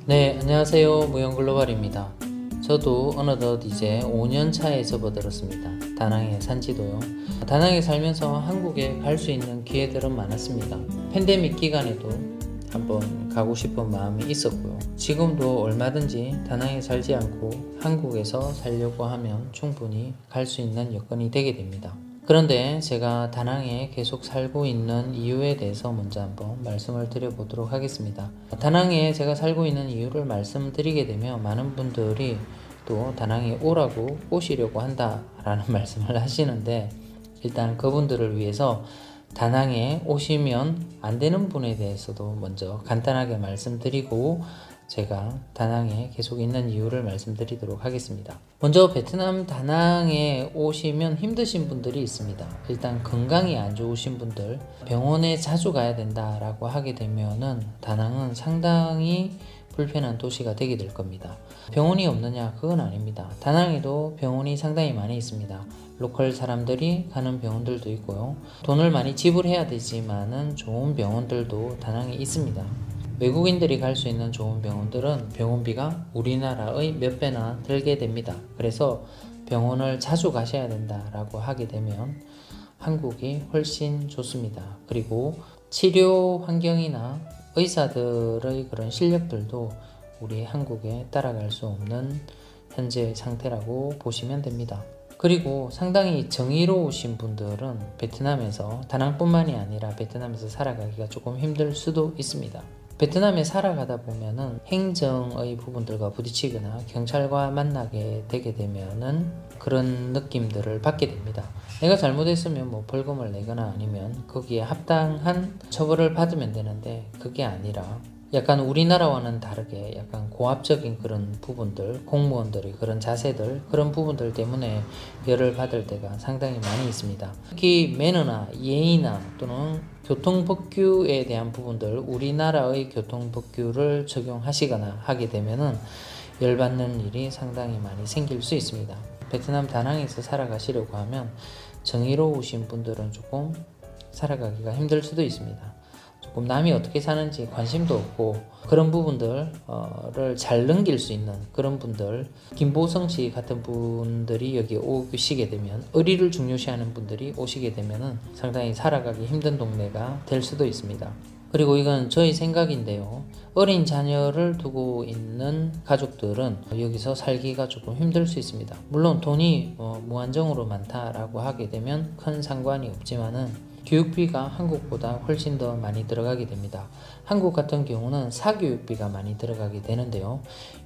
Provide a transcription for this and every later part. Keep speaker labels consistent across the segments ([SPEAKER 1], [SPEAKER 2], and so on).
[SPEAKER 1] 네, 안녕하세요. 무용글로벌입니다. 저도 어느덧 이제 5년 차에 접어들었습니다. 다낭에 산지도요. 다낭에 살면서 한국에 갈 수 있는 기회들은 많았습니다. 팬데믹 기간에도 한번 가고 싶은 마음이 있었고요. 지금도 얼마든지 다낭에 살지 않고 한국에서 살려고 하면 충분히 갈 수 있는 여건이 되게 됩니다. 그런데 제가 다낭에 계속 살고 있는 이유에 대해서 먼저 한번 말씀을 드려보도록 하겠습니다. 다낭에 제가 살고 있는 이유를 말씀드리게 되면 많은 분들이 또 다낭에 오시려고 한다라는 말씀을 하시는데, 일단 그분들을 위해서 다낭에 오시면 안 되는 분에 대해서도 먼저 간단하게 말씀드리고 제가 다낭에 계속 있는 이유를 말씀드리도록 하겠습니다. 먼저 베트남 다낭에 오시면 힘드신 분들이 있습니다. 일단 건강이 안 좋으신 분들, 병원에 자주 가야 된다라고 하게 되면은 다낭은 상당히 불편한 도시가 되게 될 겁니다. 병원이 없느냐? 그건 아닙니다. 다낭에도 병원이 상당히 많이 있습니다. 로컬 사람들이 가는 병원들도 있고요. 돈을 많이 지불해야 되지만은 좋은 병원들도 다낭에 있습니다. 외국인들이 갈 수 있는 좋은 병원들은 병원비가 우리나라의 몇 배나 들게 됩니다. 그래서 병원을 자주 가셔야 된다라고 하게 되면 한국이 훨씬 좋습니다. 그리고 치료 환경이나 의사들의 그런 실력들도 우리 한국에 따라갈 수 없는 현재의 상태라고 보시면 됩니다. 그리고 상당히 정의로우신 분들은 베트남에서, 다낭뿐만이 아니라 베트남에서 살아가기가 조금 힘들 수도 있습니다. 베트남에 살아가다 보면은 행정의 부분들과 부딪히거나 경찰과 만나게 되게 되면은 그런 느낌들을 받게 됩니다. 내가 잘못했으면 뭐 벌금을 내거나 아니면 거기에 합당한 처벌을 받으면 되는데, 그게 아니라 약간 우리나라와는 다르게 약간 고압적인 그런 부분들, 공무원들의 그런 자세들, 그런 부분들 때문에 열을 받을 때가 상당히 많이 있습니다. 특히 매너나 예의나 또는 교통법규에 대한 부분들, 우리나라의 교통법규를 적용하시거나 하게 되면은 열받는 일이 상당히 많이 생길 수 있습니다. 베트남 다낭에서 살아가시려고 하면 정의로우신 분들은 조금 살아가기가 힘들 수도 있습니다. 조금 남이 어떻게 사는지 관심도 없고 그런 부분들을 잘 넘길 수 있는 그런 분들, 김보성 씨 같은 분들이 여기 오시게 되면, 의리를 중요시하는 분들이 오시게 되면은 상당히 살아가기 힘든 동네가 될 수도 있습니다. 그리고 이건 저희 생각인데요, 어린 자녀를 두고 있는 가족들은 여기서 살기가 조금 힘들 수 있습니다. 물론 돈이 무한정으로 많다라고 하게 되면 큰 상관이 없지만은 교육비가 한국보다 훨씬 더 많이 들어가게 됩니다. 한국 같은 경우는 사교육비가 많이 들어가게 되는데요,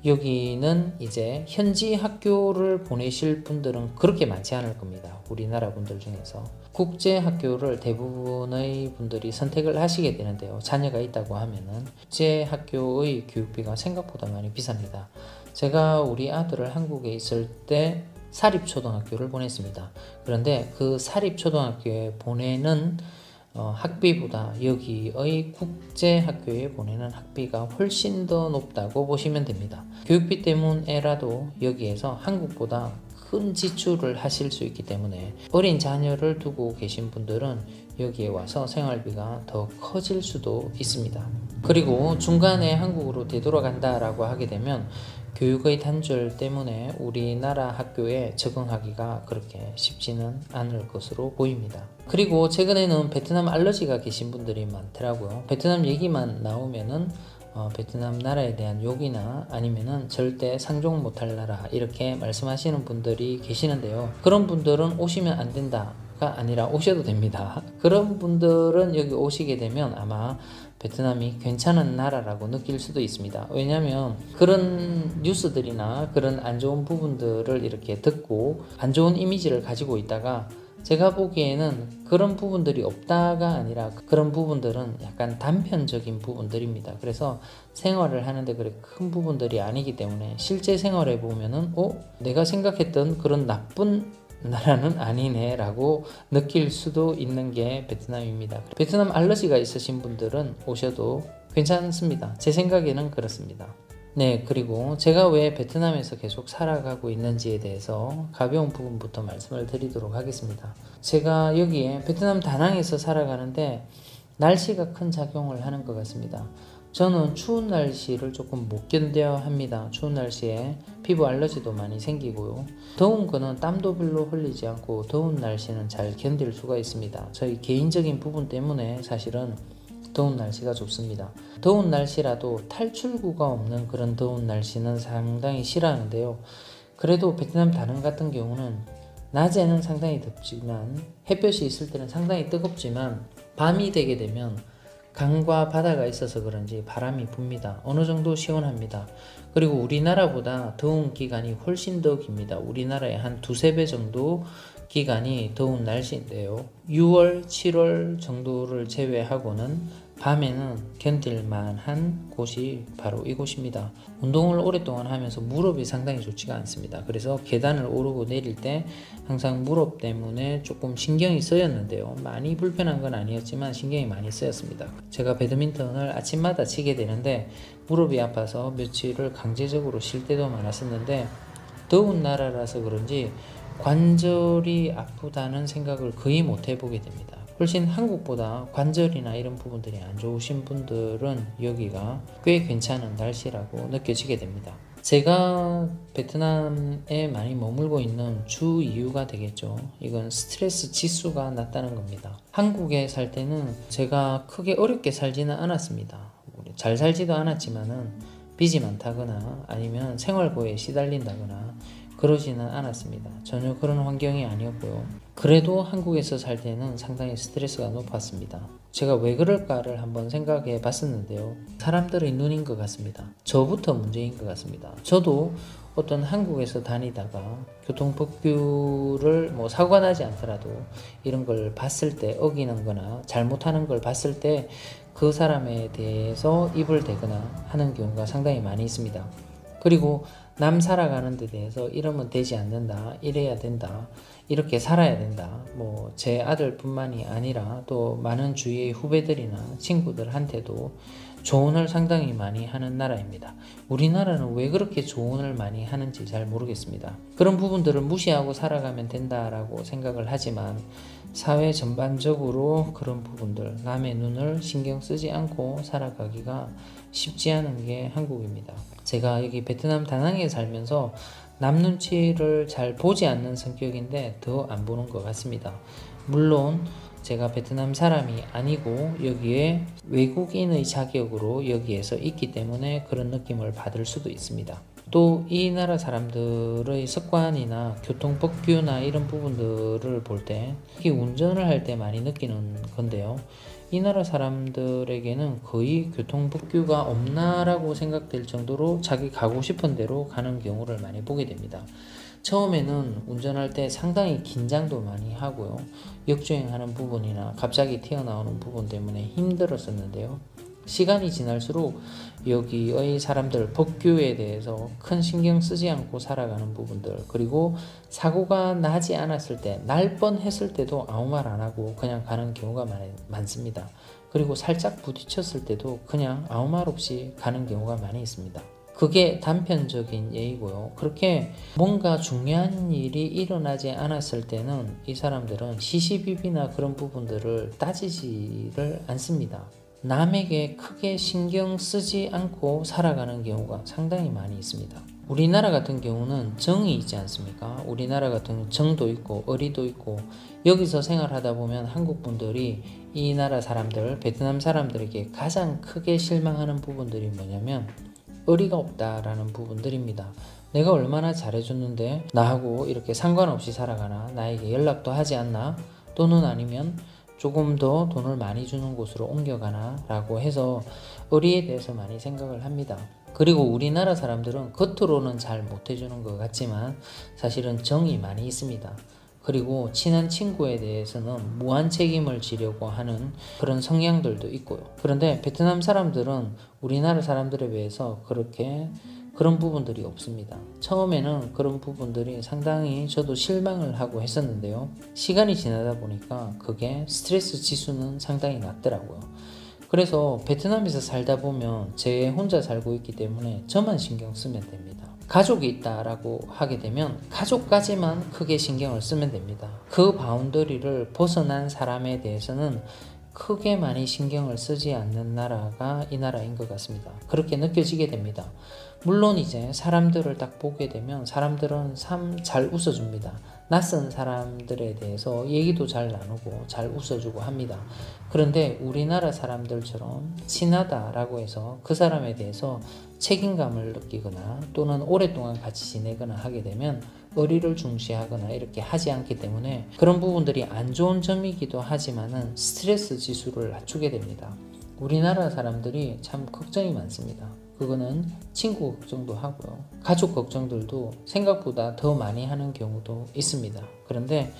[SPEAKER 1] 여기는 이제 현지 학교를 보내실 분들은 그렇게 많지 않을 겁니다. 우리나라 분들 중에서 국제 학교를 대부분의 분들이 선택을 하시게 되는데요, 자녀가 있다고 하면은 국제 학교의 교육비가 생각보다 많이 비쌉니다. 제가 우리 아들을 한국에 있을 때 사립초등학교를 보냈습니다. 그런데 그 사립초등학교에 보내는 학비보다 여기의 국제학교에 보내는 학비가 훨씬 더 높다고 보시면 됩니다. 교육비 때문에라도 여기에서 한국보다 큰 지출을 하실 수 있기 때문에 어린 자녀를 두고 계신 분들은 여기에 와서 생활비가 더 커질 수도 있습니다. 그리고 중간에 한국으로 되돌아간다라고 하게 되면 교육의 단절 때문에 우리나라 학교에 적응하기가 그렇게 쉽지는 않을 것으로 보입니다. 그리고 최근에는 베트남 알러지가 계신 분들이 많더라고요. 베트남 얘기만 나오면은 베트남 나라에 대한 욕이나 아니면은 절대 상종 못할 나라, 이렇게 말씀하시는 분들이 계시는데요, 그런 분들은 오시면 안 된다가 아니라 오셔도 됩니다. 그런 분들은 여기 오시게 되면 아마 베트남이 괜찮은 나라라고 느낄 수도 있습니다. 왜냐하면 그런 뉴스들이나 그런 안 좋은 부분들을 이렇게 듣고 안 좋은 이미지를 가지고 있다가, 제가 보기에는 그런 부분들이 없다가 아니라 그런 부분들은 약간 단편적인 부분들입니다. 그래서 생활을 하는데 그렇게 큰 부분들이 아니기 때문에 실제 생활에 보면은 내가 생각했던 그런 나쁜 나라는 아니네 라고 느낄 수도 있는 게 베트남입니다. 베트남 알러지가 있으신 분들은 오셔도 괜찮습니다. 제 생각에는 그렇습니다. 네, 그리고 제가 왜 베트남에서 계속 살아가고 있는지에 대해서 가벼운 부분부터 말씀을 드리도록 하겠습니다. 제가 여기에 베트남 다낭에서 살아가는데 날씨가 큰 작용을 하는 것 같습니다. 저는 추운 날씨를 조금 못 견뎌 합니다. 추운 날씨에 피부 알러지도 많이 생기고요. 더운 거는 땀도 별로 흘리지 않고 더운 날씨는 잘 견딜 수가 있습니다. 저희 개인적인 부분 때문에 사실은 더운 날씨가 좋습니다. 더운 날씨라도 탈출구가 없는 그런 더운 날씨는 상당히 싫어하는데요. 그래도 베트남 다낭 같은 경우는 낮에는 상당히 덥지만 햇볕이 있을 때는 상당히 뜨겁지만 밤이 되게 되면 강과 바다가 있어서 그런지 바람이 붑니다. 어느 정도 시원합니다. 그리고 우리나라보다 더운 기간이 훨씬 더 깁니다. 우리나라의 한 두세 배 정도 기간이 더운 날씨인데요. 6월, 7월 정도를 제외하고는 밤에는 견딜만한 곳이 바로 이곳입니다. 운동을 오랫동안 하면서 무릎이 상당히 좋지가 않습니다. 그래서 계단을 오르고 내릴 때 항상 무릎 때문에 조금 신경이 쓰였는데요. 많이 불편한 건 아니었지만 신경이 많이 쓰였습니다. 제가 배드민턴을 아침마다 치게 되는데 무릎이 아파서 며칠을 강제적으로 쉴 때도 많았었는데 더운 나라라서 그런지 관절이 아프다는 생각을 거의 못 해보게 됩니다. 훨씬 한국보다 관절이나 이런 부분들이 안 좋으신 분들은 여기가 꽤 괜찮은 날씨라고 느껴지게 됩니다. 제가 베트남에 많이 머물고 있는 주 이유가 되겠죠. 이건 스트레스 지수가 낮다는 겁니다. 한국에 살 때는 제가 크게 어렵게 살지는 않았습니다. 잘 살지도 않았지만은 빚이 많다거나 아니면 생활고에 시달린다거나 그러지는 않았습니다. 전혀 그런 환경이 아니었고요. 그래도 한국에서 살 때는 상당히 스트레스가 높았습니다. 제가 왜 그럴까를 한번 생각해 봤었는데요. 사람들의 눈인 것 같습니다. 저부터 문제인 것 같습니다. 저도 어떤 한국에서 다니다가 교통법규를 사고가 나지 않더라도 이런 걸 봤을 때 어기는 거나 잘못하는 걸 봤을 때 그 사람에 대해서 입을 대거나 하는 경우가 상당히 많이 있습니다. 그리고 남 살아가는 데 대해서 이러면 되지 않는다, 이래야 된다, 이렇게 살아야 된다. 제 아들뿐만이 아니라 또 많은 주위의 후배들이나 친구들한테도 조언을 상당히 많이 하는 나라입니다. 우리나라는 왜 그렇게 조언을 많이 하는지 잘 모르겠습니다. 그런 부분들을 무시하고 살아가면 된다라고 생각을 하지만 사회 전반적으로 그런 부분들, 남의 눈을 신경 쓰지 않고 살아가기가 쉽지 않은 게 한국입니다. 제가 여기 베트남 다낭에 살면서 남 눈치를 잘 보지 않는 성격인데 더 안 보는 것 같습니다. 물론 제가 베트남 사람이 아니고 여기에 외국인의 자격으로 여기에서 있기 때문에 그런 느낌을 받을 수도 있습니다. 또 이 나라 사람들의 습관이나 교통법규나 이런 부분들을 볼 때 특히 운전을 할 때 많이 느끼는 건데요. 이 나라 사람들에게는 거의 교통법규가 없나라고 생각될 정도로 자기 가고 싶은 대로 가는 경우를 많이 보게 됩니다. 처음에는 운전할 때 상당히 긴장도 많이 하고요. 역주행하는 부분이나 갑자기 튀어나오는 부분 때문에 힘들었었는데요. 시간이 지날수록 여기의 사람들 법규에 대해서 큰 신경 쓰지 않고 살아가는 부분들, 그리고 사고가 나지 않았을 때, 날 뻔했을 때도 아무 말 안 하고 그냥 가는 경우가 많습니다. 그리고 살짝 부딪혔을 때도 그냥 아무 말 없이 가는 경우가 많이 있습니다. 그게 단편적인 예이고요. 그렇게 뭔가 중요한 일이 일어나지 않았을 때는 이 사람들은 시시비비나 그런 부분들을 따지지를 않습니다. 남에게 크게 신경 쓰지 않고 살아가는 경우가 상당히 많이 있습니다. 우리나라 같은 경우는 정이 있지 않습니까? 우리나라 같은 정도 있고 의리도 있고, 여기서 생활하다 보면 한국 분들이 이 나라 사람들, 베트남 사람들에게 가장 크게 실망하는 부분들이 뭐냐면 의리가 없다라는 부분들입니다. 내가 얼마나 잘해줬는데 나하고 이렇게 상관없이 살아가나, 나에게 연락도 하지 않나, 또는 아니면 조금 더 돈을 많이 주는 곳으로 옮겨가나 라고 해서 의리에 대해서 많이 생각을 합니다. 그리고 우리나라 사람들은 겉으로는 잘 못해주는 것 같지만 사실은 정이 많이 있습니다. 그리고 친한 친구에 대해서는 무한 책임을 지려고 하는 그런 성향들도 있고요. 그런데 베트남 사람들은 우리나라 사람들에 비해서 그런 부분들이 없습니다. 처음에는 그런 부분들이 상당히 저도 실망을 하고 했었는데요. 시간이 지나다 보니까 그게 스트레스 지수는 상당히 낮더라고요. 그래서 베트남에서 살다 보면 제 혼자 살고 있기 때문에 저만 신경 쓰면 됩니다. 가족이 있다라고 하게 되면 가족까지만 크게 신경을 쓰면 됩니다. 그 바운더리를 벗어난 사람에 대해서는 크게 많이 신경을 쓰지 않는 나라가 이 나라인 것 같습니다. 그렇게 느껴지게 됩니다. 물론 이제 사람들을 딱 보게 되면 사람들은 참 잘 웃어줍니다. 낯선 사람들에 대해서 얘기도 잘 나누고 잘 웃어주고 합니다. 그런데 우리나라 사람들처럼 친하다라고 해서 그 사람에 대해서 책임감을 느끼거나 또는 오랫동안 같이 지내거나 하게 되면 의리를 중시하거나 이렇게 하지 않기 때문에 그런 부분들이 안 좋은 점이기도 하지만은 스트레스 지수를 낮추게 됩니다. 우리나라 사람들이 참 걱정이 많습니다. 그거는 친구 걱정도 하고요. 가족 걱정들도 생각보다 더 많이 하는 경우도 있습니다. 그런데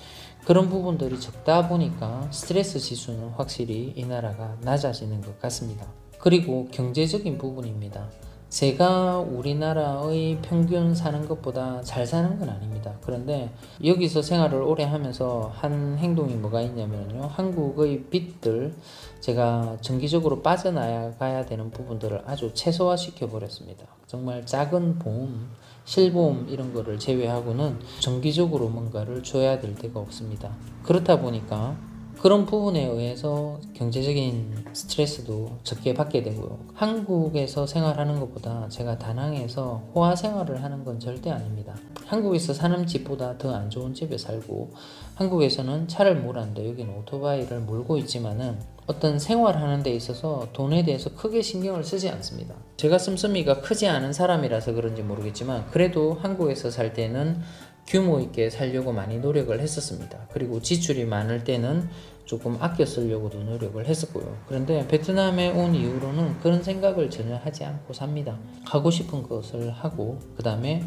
[SPEAKER 1] 그런 부분들이 적다 보니까 스트레스 지수는 확실히 이 나라가 낮아지는 것 같습니다. 그리고 경제적인 부분입니다. 제가 우리나라의 평균 사는 것보다 잘 사는 건 아닙니다. 그런데 여기서 생활을 오래 하면서 한 행동이 뭐가 있냐면요. 한국의 빚들, 제가 정기적으로 빠져나가야 되는 부분들을 아주 최소화시켜 버렸습니다. 정말 작은 보험, 실보험 이런 거를 제외하고는 정기적으로 뭔가를 줘야 될 데가 없습니다. 그렇다 보니까 그런 부분에 의해서 경제적인 스트레스도 적게 받게 되고요. 한국에서 생활하는 것보다 제가 다낭에서 호화 생활을 하는 건 절대 아닙니다. 한국에서 사는 집보다 더 안 좋은 집에 살고, 한국에서는 차를 몰았는데 여기는 오토바이를 몰고 있지만은 어떤 생활하는 데 있어서 돈에 대해서 크게 신경을 쓰지 않습니다. 제가 씀씀이가 크지 않은 사람이라서 그런지 모르겠지만 그래도 한국에서 살 때는 규모 있게 살려고 많이 노력을 했었습니다. 그리고 지출이 많을 때는 조금 아껴 쓰려고도 노력을 했었고요. 그런데 베트남에 온 이후로는 그런 생각을 전혀 하지 않고 삽니다. 하고 싶은 것을 하고 그 다음에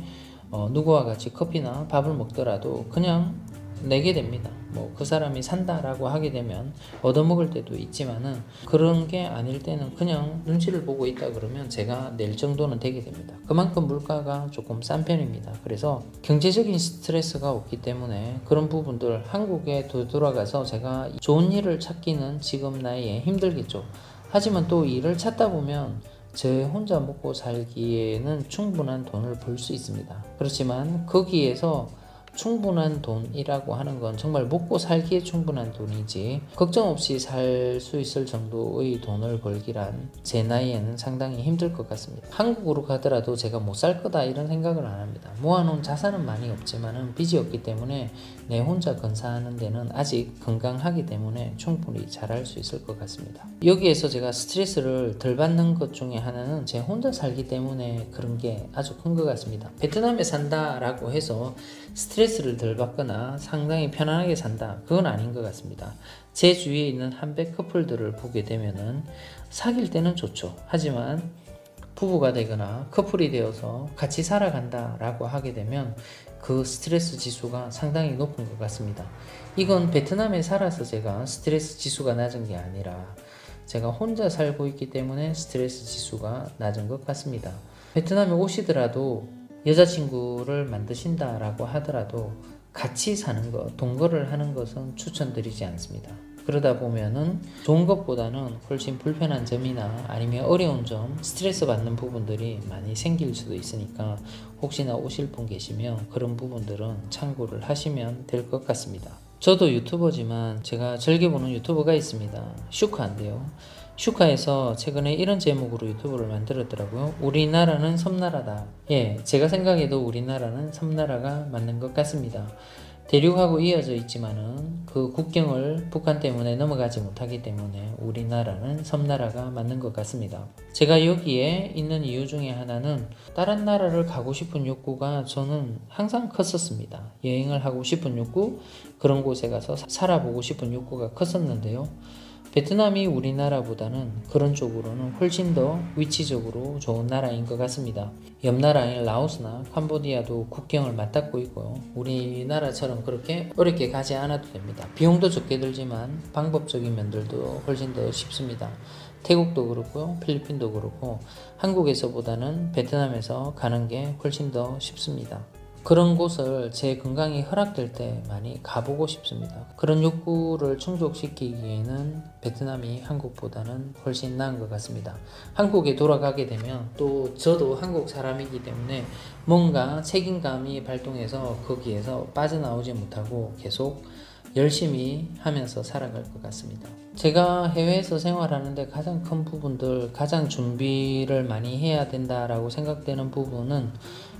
[SPEAKER 1] 누구와 같이 커피나 밥을 먹더라도 그냥 내게 됩니다. 뭐 그 사람이 산다라고 하게 되면 얻어먹을 때도 있지만은 그런 게 아닐 때는 그냥 눈치를 보고 있다 그러면 제가 낼 정도는 되게 됩니다. 그만큼 물가가 조금 싼 편입니다. 그래서 경제적인 스트레스가 없기 때문에 그런 부분들 한국에 되돌아가서 제가 좋은 일을 찾기는 지금 나이에 힘들겠죠. 하지만 또 일을 찾다 보면 제 혼자 먹고 살기에는 충분한 돈을 벌 수 있습니다. 그렇지만 거기에서 충분한 돈이라고 하는 건 정말 먹고 살기에 충분한 돈이지 걱정 없이 살 수 있을 정도의 돈을 벌기란 제 나이에는 상당히 힘들 것 같습니다. 한국으로 가더라도 제가 못 살 거다 이런 생각을 안 합니다. 모아놓은 자산은 많이 없지만은 빚이 없기 때문에 내 혼자 건사하는 데는 아직 건강하기 때문에 충분히 잘할 수 있을 것 같습니다. 여기에서 제가 스트레스를 덜 받는 것 중에 하나는 제 혼자 살기 때문에 그런 게 아주 큰 것 같습니다. 베트남에 산다라고 해서 스트레스를 덜 받거나 상당히 편안하게 산다, 그건 아닌 것 같습니다. 제 주위에 있는 한백 커플들을 보게 되면은 사귈 때는 좋죠. 하지만 부부가 되거나 커플이 되어서 같이 살아간다 라고 하게 되면 그 스트레스 지수가 상당히 높은 것 같습니다. 이건 베트남에 살아서 제가 스트레스 지수가 낮은 게 아니라 제가 혼자 살고 있기 때문에 스트레스 지수가 낮은 것 같습니다. 베트남에 오시더라도 여자친구를 만드신다라고 하더라도 같이 사는 것, 동거를 하는 것은 추천드리지 않습니다. 그러다 보면은 좋은 것보다는 훨씬 불편한 점이나 아니면 어려운 점, 스트레스 받는 부분들이 많이 생길 수도 있으니까 혹시나 오실 분 계시면 그런 부분들은 참고를 하시면 될 것 같습니다. 저도 유튜버지만 제가 즐겨보는 유튜버가 있습니다. 슈카인데요. 슈카에서 최근에 이런 제목으로 유튜브를 만들었더라고요. 우리나라는 섬나라다. 예, 제가 생각해도 우리나라는 섬나라가 맞는 것 같습니다. 대륙하고 이어져 있지만은 그 국경을 북한 때문에 넘어가지 못하기 때문에 우리나라는 섬나라가 맞는 것 같습니다. 제가 여기에 있는 이유 중에 하나는 다른 나라를 가고 싶은 욕구가 저는 항상 컸었습니다. 여행을 하고 싶은 욕구, 그런 곳에 가서 살아보고 싶은 욕구가 컸었는데요. 베트남이 우리나라보다는 그런 쪽으로는 훨씬 더 위치적으로 좋은 나라인 것 같습니다. 옆 나라인 라오스나 캄보디아도 국경을 맞닿고 있고요. 우리나라처럼 그렇게 어렵게 가지 않아도 됩니다. 비용도 적게 들지만 방법적인 면들도 훨씬 더 쉽습니다. 태국도 그렇고요. 필리핀도 그렇고 한국에서보다는 베트남에서 가는 게 훨씬 더 쉽습니다. 그런 곳을 제 건강이 허락될 때 많이 가보고 싶습니다. 그런 욕구를 충족시키기에는 베트남이 한국보다는 훨씬 나은 것 같습니다. 한국에 돌아가게 되면 또 저도 한국 사람이기 때문에 뭔가 책임감이 발동해서 거기에서 빠져나오지 못하고 계속 열심히 하면서 살아갈 것 같습니다. 제가 해외에서 생활하는데 가장 큰 부분들, 가장 준비를 많이 해야 된다라고 생각되는 부분은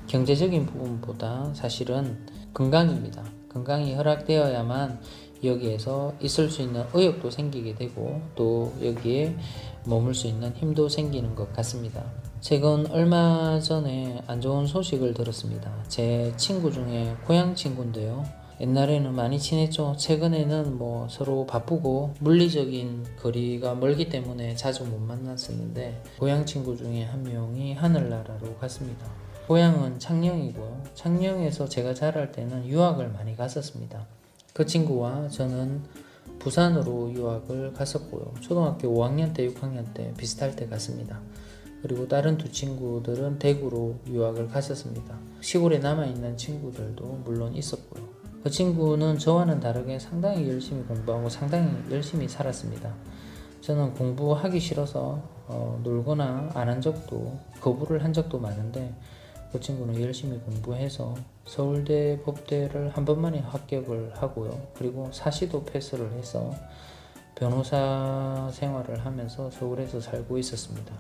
[SPEAKER 1] 경제적인 부분보다 사실은 건강입니다. 건강이 허락되어야만 여기에서 있을 수 있는 의욕도 생기게 되고 또 여기에 머물 수 있는 힘도 생기는 것 같습니다. 최근 얼마 전에 안 좋은 소식을 들었습니다. 제 친구 중에 고향 친구인데요. 옛날에는 많이 친했죠. 최근에는 서로 바쁘고 물리적인 거리가 멀기 때문에 자주 못 만났었는데 고향 친구 중에 한 명이 하늘나라로 갔습니다. 고향은 창녕이고요. 창녕에서 제가 자랄 때는 유학을 많이 갔었습니다. 그 친구와 저는 부산으로 유학을 갔었고요. 초등학교 5학년 때 6학년 때 비슷할 때 갔습니다. 그리고 다른 두 친구들은 대구로 유학을 갔었습니다. 시골에 남아있는 친구들도 물론 있었고요. 그 친구는 저와는 다르게 상당히 열심히 공부하고 상당히 열심히 살았습니다. 저는 공부하기 싫어서 놀거나 안 한 적도, 거부를 한 적도 많은데 그 친구는 열심히 공부해서 서울대 법대를 한 번만에 합격을 하고요. 그리고 사시도 패스를 해서 변호사 생활을 하면서 서울에서 살고 있었습니다.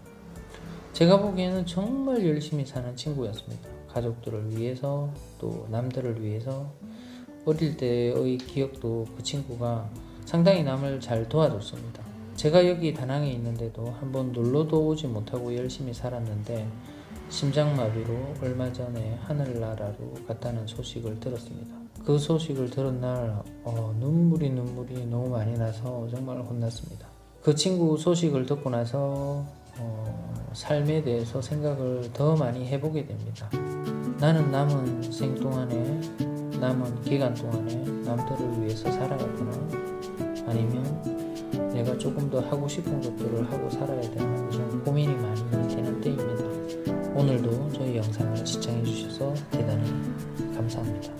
[SPEAKER 1] 제가 보기에는 정말 열심히 사는 친구였습니다. 가족들을 위해서 또 남들을 위해서. 어릴 때의 기억도 그 친구가 상당히 남을 잘 도와줬습니다. 제가 여기 다낭에 있는데도 한번 놀러도 오지 못하고 열심히 살았는데 심장마비로 얼마 전에 하늘나라로 갔다는 소식을 들었습니다. 그 소식을 들은 날 눈물이 너무 많이 나서 정말 혼났습니다. 그 친구 소식을 듣고 나서 삶에 대해서 생각을 더 많이 해보게 됩니다. 나는 남은 생 동안에, 남은 기간 동안에 남들을 위해서 살아야 되나? 아니면 내가 조금 더 하고 싶은 것들을 하고 살아야 되나? 좀 고민이 많이 되는 때입니다. 오늘도 저희 영상을 시청해 주셔서 대단히 감사합니다.